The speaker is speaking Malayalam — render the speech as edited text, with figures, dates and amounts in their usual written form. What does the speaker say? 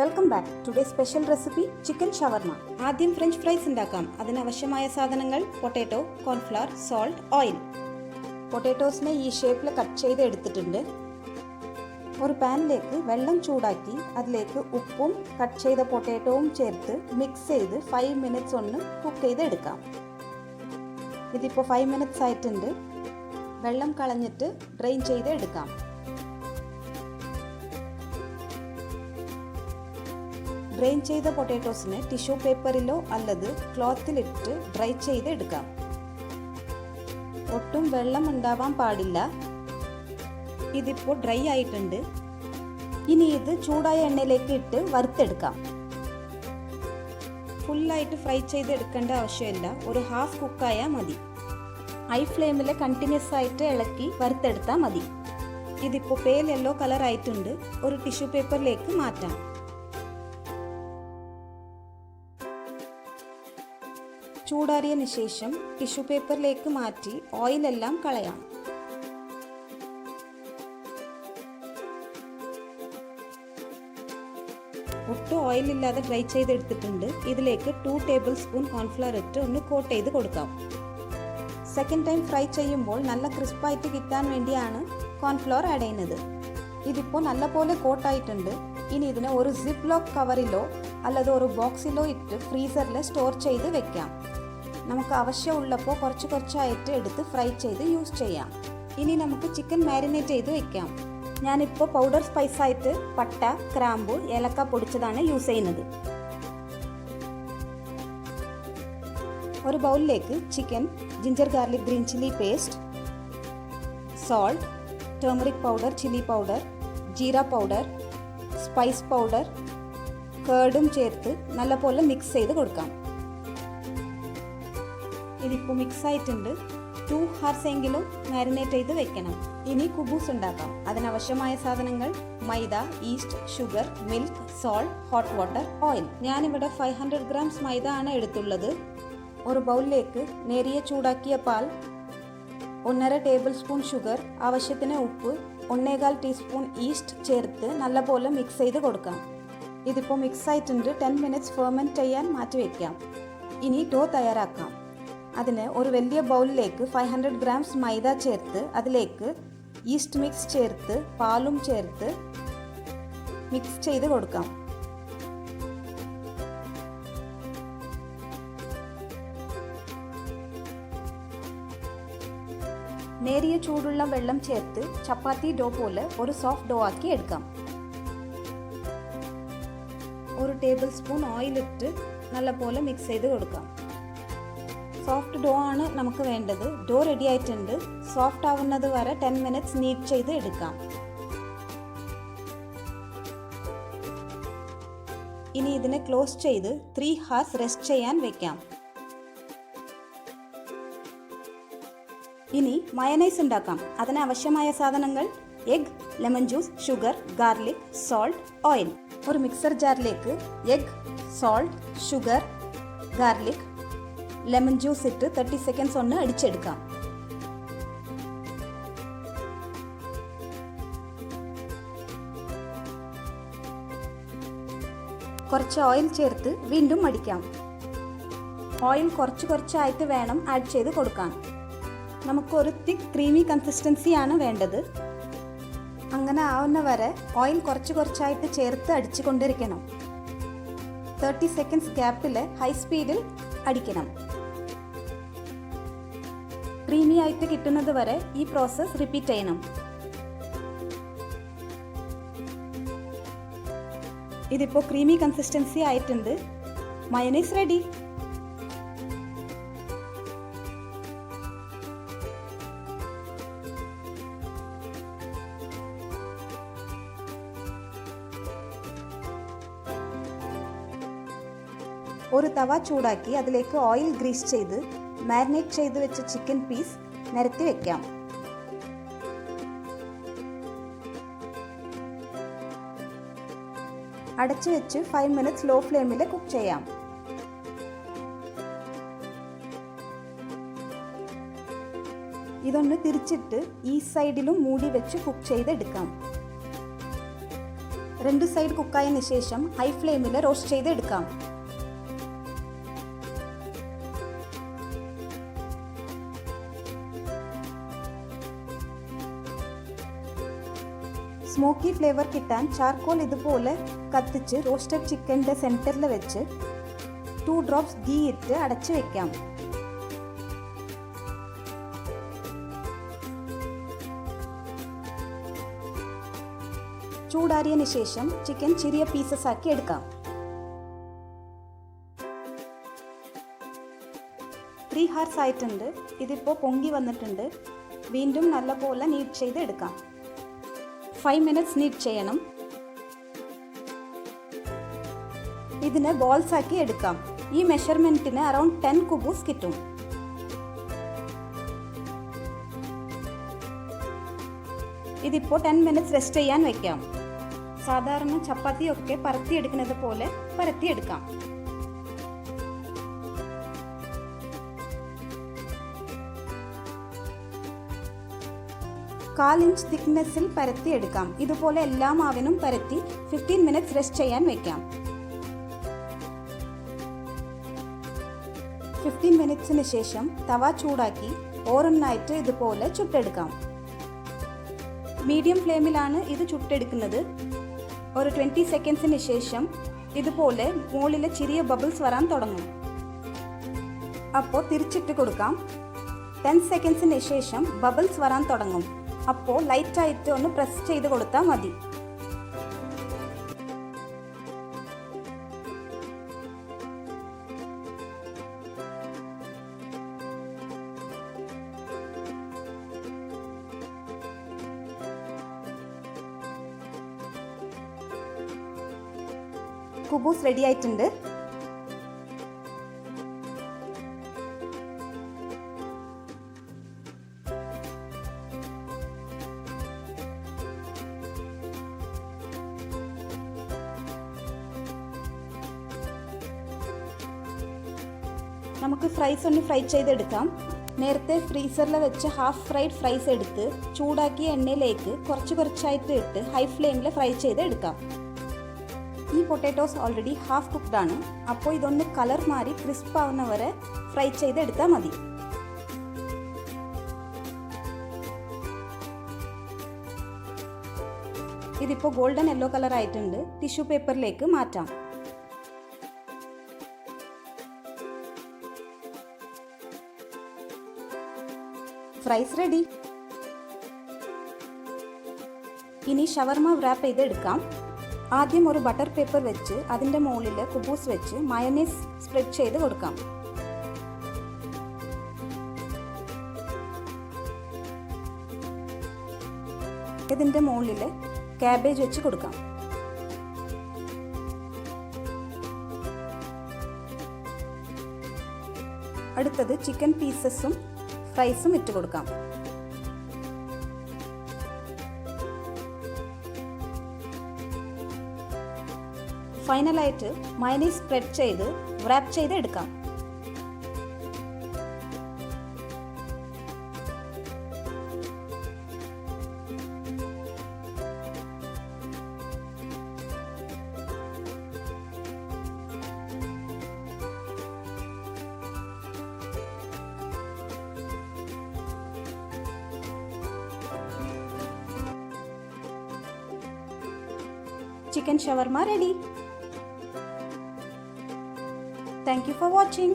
Welcome back. Today special recipe chicken shawarma. ആദ്യം ഫ്രഞ്ച് ഫ്രൈസ് ഉണ്ടാക്കാം. അതിനാവശ്യമായ സാധനങ്ങൾ: പൊട്ടാറ്റോ, കോൺഫ്ലവർ, സോൾട്ട്, ഓയിൽ. പൊട്ടാറ്റോസിനെ ഈ ഷേപ്പിൽ കട്ട് ചെയ്ത് എടുത്തിട്ടുണ്ട്. ഒരു പാനിലേക്ക് വെള്ളം ചൂടാക്കി അതിലേക്ക് ഉപ്പും കട്ട് ചെയ്ത പൊട്ടാറ്റോവും ചേർത്ത് മിക്സ് ചെയ്ത് 5 മിനിറ്റ്സ് ഒന്ന് കുക്ക് ചെയ്ത് എടുക്കാം. ഇതിപ്പോൾ 5 മിനിറ്റ്സ് ആയിട്ടുണ്ട്. വെള്ളം കളഞ്ഞിട്ട് ഡ്രെയിൻ ചെയ്ത് എടുക്കാം. ഡ്രെയിൻ ചെയ്ത പൊട്ടാറ്റോസിനെ ടിഷ്യൂ പേപ്പറിലോ അല്ലത് ക്ലോത്തിലിട്ട് ഡ്രൈ ചെയ്ത് എടുക്കാം. ഒട്ടും വെള്ളം ഉണ്ടാവാൻ പാടില്ല. ഇതിപ്പോൾ ഡ്രൈ ആയിട്ടുണ്ട്. ഇനി ഇത് ചൂടായ എണ്ണയിലേക്ക് ഇട്ട് വറുത്തെടുക്കാം. ഫുള്ളായിട്ട് ഫ്രൈ ചെയ്ത് എടുക്കേണ്ട ആവശ്യമില്ല. ഒരു ഹാഫ് കുക്കായാൽ മതി. ഹൈ ഫ്ലെയിമിൽ കണ്ടിന്യൂസ് ആയിട്ട് ഇളക്കി വറുത്തെടുത്താൽ മതി. ഇതിപ്പോൾ പേൽ യെല്ലോ കളർ ആയിട്ടുണ്ട്. ഒരു ടിഷ്യൂ പേപ്പറിലേക്ക് മാറ്റാം. ചൂടാറിയതിന് ശേഷം ടിഷ്യൂ പേപ്പറിലേക്ക് മാറ്റി ഓയിലെല്ലാം കളയാം. ഒട്ടും ഓയിലില്ലാതെ ഡ്രൈ ചെയ്തെടുത്തിട്ടുണ്ട്. ഇതിലേക്ക് 2 ടേബിൾ സ്പൂൺ കോൺഫ്ലവർ ഇട്ട് ഒന്ന് കോട്ട് ചെയ്ത് കൊടുക്കാം. സെക്കൻഡ് ടൈം ഫ്രൈ ചെയ്യുമ്പോൾ നല്ല ക്രിസ്പായിട്ട് കിട്ടാൻ വേണ്ടിയാണ് കോൺഫ്ലവർ ആഡ് ചെയ്യുന്നത്. ഇതിപ്പോൾ നല്ലപോലെ കോട്ടായിട്ടുണ്ട്. ഇനി ഇതിനെ ഒരു സിപ്പ് ലോക്ക് കവറിലോ അല്ലാതെ ഒരു ബോക്സിലോ ഇട്ട് ഫ്രീസറിൽ സ്റ്റോർ ചെയ്ത് വെക്കാം. നമുക്ക് ആവശ്യമുള്ളപ്പോൾ കുറച്ചായിട്ട് എടുത്ത് ഫ്രൈ ചെയ്ത് യൂസ് ചെയ്യാം. ഇനി നമുക്ക് ചിക്കൻ മാരിനേറ്റ് ചെയ്ത് വെക്കാം. ഞാനിപ്പോൾ പൗഡർ സ്പൈസായിട്ട് പട്ട, ഗ്രാമ്പു, ഏലക്ക പൊടിച്ചതാണ് യൂസ് ചെയ്യുന്നത്. ഒരു ബൗളിലേക്ക് chicken, ginger garlic green chilli paste, salt, turmeric powder, chilli powder, ജീര പൗഡർ, സ്പൈസ് പൗഡർ, കേർഡും ചേർത്ത് നല്ലപോലെ മിക്സ് ചെയ്ത് കൊടുക്കാം. ഇതിപ്പോൾ മിക്സ് ആയിട്ടുണ്ട്. 2 hours എങ്കിലും മാരിനേറ്റ് ചെയ്ത് വെക്കണം. ഇനി കുബൂസ് ഉണ്ടാക്കാം. അതിനാവശ്യമായ സാധനങ്ങൾ: maida, yeast, sugar, milk, salt, hot water, oil. ഞാനിവിടെ 500 ഗ്രാംസ് മൈദ ആണ് എടുത്തുള്ളത്. ഒരു ബൗളിലേക്ക് നേരിയ ചൂടാക്കിയ പാൽ, 1.5 ടേബിൾ സ്പൂൺ ഷുഗർ, ആവശ്യത്തിന് ഉപ്പ്, 1.25 ടീസ്പൂൺ ഈസ്റ്റ് ചേർത്ത് നല്ലപോലെ മിക്സ് ചെയ്ത് കൊടുക്കാം. ഇതിപ്പോൾ മിക്സ് ആയിട്ടുണ്ട്. 10 മിനിറ്റ്സ് ഫെർമെൻറ്റ് ചെയ്യാൻ മാറ്റി വയ്ക്കാം. ഇനി ഡോ തയ്യാറാക്കാം. അതിന് ഒരു വലിയ ബൗളിലേക്ക് 500 ഗ്രാംസ് മൈദ ചേർത്ത് അതിലേക്ക് ഈസ്റ്റ് മിക്സ് ചേർത്ത് പാലും ചേർത്ത് മിക്സ് ചെയ്ത് കൊടുക്കാം. നേരിയ ചൂടുള്ള വെള്ളം ചേർത്ത് ചപ്പാത്തി ഡോ പോലെ ഒരു സോഫ്റ്റ് ഡോ ആക്കി എടുക്കാം. 1 ടേബിൾ സ്പൂൺ ഓയിലിട്ട് നല്ലപോലെ മിക്സ് ചെയ്ത് കൊടുക്കാം. സോഫ്റ്റ് ഡോ ആണ് നമുക്ക് വേണ്ടത്. ഡോ റെഡി ആയിട്ടുണ്ട്. സോഫ്റ്റ് ആവുന്നത് വരെ 10 മിനിറ്റ്സ് നീറ്റ് ചെയ്ത് എടുക്കാം. ഇനി ഇതിനെ ക്ലോസ് ചെയ്ത് 3 hours റെസ്റ്റ് ചെയ്യാൻ വെക്കാം. ഇനി മയനൈസ് ഉണ്ടാക്കാം. അതിനാവശ്യമായ സാധനങ്ങൾ: egg, lemon juice, sugar, garlic, salt, oil. ഒരു മിക്സർ ജാറിലേക്ക് egg, salt, sugar, garlic, lemon juice ഇട്ട് 30 സെക്കൻഡ്സ് ഒന്ന് അടിച്ചെടുക്കാം. കുറച്ച് ഓയിൽ ചേർത്ത് വീണ്ടും അടിക്കാം. ഓയിൽ കുറച്ചായിട്ട് വേണം ആഡ് ചെയ്ത് കൊടുക്കാൻ. നമുക്കൊരു തിക്ക് ക്രീമി കൺസിസ്റ്റൻസിയാണ് വേണ്ടത്. അങ്ങനെ ആവുന്ന വരെ ഓയിൽ കുറച്ചായിട്ട് ചേർത്ത് അടിച്ചു കൊണ്ടിരിക്കണം. 30 സെക്കൻഡ്സ് ഗ്യാപ്പിൽ ഹൈ സ്പീഡിൽ അടിക്കണം. ക്രീമി ആയിട്ട് കിട്ടുന്നത് വരെ ഈ പ്രോസസ്സ് റിപ്പീറ്റ് ചെയ്യണം. ഇതിപ്പോൾ ക്രീമി കൺസിസ്റ്റൻസി ആയിട്ടുണ്ട്. Mayonnaise ready. ഒരു തവ ചൂടാക്കി അതിലേക്ക് ഓയിൽ ഗ്രീസ് ചെയ്ത് മാരിനേറ്റ് ചെയ്ത് വെച്ച ചിക്കൻ പീസ് നിരത്തി വെക്കാം. അടച്ചു വെച്ച് 5 മിനിറ്റ്സ് ലോ ഫ്ലെയിമിൽ കുക്ക് ചെയ്യാം. ഇതൊന്ന് തിരിച്ചിട്ട് ഈ സൈഡിലും മൂടി വെച്ച് കുക്ക് ചെയ്തെടുക്കാം. രണ്ട് സൈഡ് കുക്കായതിനു ശേഷം ഹൈ ഫ്ലെയിമിൽ റോസ്റ്റ് ചെയ്തെടുക്കാം. സ്മോക്കി ഫ്ലേവർ കിട്ടാൻ ചാർക്കോൾ ഇതുപോലെ കത്തിച്ച് റോസ്റ്റഡ് ചിക്കൻ്റെ സെൻറ്ററിൽ വെച്ച് 2 ഡ്രോപ്സ് ഗീ ഇട്ട് അടച്ചു വെക്കാം. ചൂടാറിയതിനു ശേഷം ചിക്കൻ ചെറിയ പീസസ് ആക്കി എടുക്കാം. 3 hours ആയിട്ടുണ്ട്. ഇതിപ്പോൾ പൊങ്ങി വന്നിട്ടുണ്ട്. വീണ്ടും നല്ലപോലെ നീറ്റ് ചെയ്ത് എടുക്കാം. 5 minutes നീറ്റ് ചെയ്യണം. ഇതിനെ ബോൾസ് ആക്കി എടുക്കാം. ഈ മെഷർമെൻറ്റിന് അറൗണ്ട് 10 കുബൂസ് കിട്ടും. ഇതിപ്പോൾ 10 minutes റെസ്റ്റ് ചെയ്യാൻ വയ്ക്കാം. സാധാരണ ചപ്പാത്തിയൊക്കെ പരത്തിയെടുക്കുന്നത് പോലെ പരത്തിയെടുക്കാം. കാൽ ഇഞ്ച് തിക്നെസ്സിൽ പരത്തിയെടുക്കാം. ഇതുപോലെ എല്ലാ മാവിനും പരത്തി 15 minutes റെസ്റ്റ് ചെയ്യാൻ വയ്ക്കാം. 15 minutesന് ശേഷം തവ ചൂടാക്കി ഓരോന്നായിട്ട് ഇതുപോലെ ചുട്ടെടുക്കാം. മീഡിയം ഫ്ലെയിമിലാണ് ഇത് ചുട്ടെടുക്കുന്നത്. ഒരു 20 secondsന് ശേഷം ഇതുപോലെ മുകളിൽ ചെറിയ ബബിൾസ് വരാൻ തുടങ്ങും. അപ്പോൾ തിരിച്ചിട്ട് കൊടുക്കാം. 10 secondsന് ശേഷം ബബിൾസ് വരാൻ തുടങ്ങും. അപ്പോൾ ലൈറ്റായിട്ട് ഒന്ന് പ്രസ് ചെയ്ത് കൊടുത്താൽ മതി. കുബൂസ് റെഡി ആയിട്ടുണ്ട്. നമുക്ക് ഫ്രൈസ് ഒന്ന് ഫ്രൈ ചെയ്തെടുക്കാം. നേരത്തെ ഫ്രീസറിൽ വെച്ച് ഹാഫ് ഫ്രൈഡ് ഫ്രൈസ് എടുത്ത് ചൂടാക്കിയ എണ്ണയിലേക്ക് കുറച്ചായിട്ട് ഇട്ട് ഹൈ ഫ്ലെയിമിൽ ഫ്രൈ ചെയ്തെടുക്കാം. ഈ പൊട്ടാറ്റോസ് ഓൾറെഡി ഹാഫ് കുക്ക്ഡ് ആണ്. അപ്പോൾ ഇതൊന്ന് കളർ മാറി ക്രിസ്പ് ആവുന്ന വരെ ഫ്രൈ ചെയ്തെടുത്താൽ മതി. ഇതിപ്പോൾ ഗോൾഡൻ യെല്ലോ കളർ ആയിട്ടുണ്ട്. ടിഷ്യൂ പേപ്പറിലേക്ക് മാറ്റാം. Fries ready. ഇനി ഷവർമ റാപ്പ് ചെയ്തെടുക്കാം. ആദ്യം ഒരു ബട്ടർ പേപ്പർ വെച്ച് അതിൻ്റെ മുകളിൽ കുബൂസ് വെച്ച് മയണൈസ് സ്പ്രെഡ് ചെയ്ത് കൊടുക്കാം. ഇതിൻ്റെ മുകളിൽ കാബേജ് വെച്ച് കൊടുക്കാം. അടുത്തത് ചിക്കൻ പീസസും ഫ്രൈസും ഇട്ട് കൊടുക്കാം. ഫൈനലായിട്ട് മയണൈസ് സ്പ്രെഡ് ചെയ്ത് റാപ്പ് ചെയ്ത് എടുക്കാം. Chicken shawarma ready. Thank you for watching.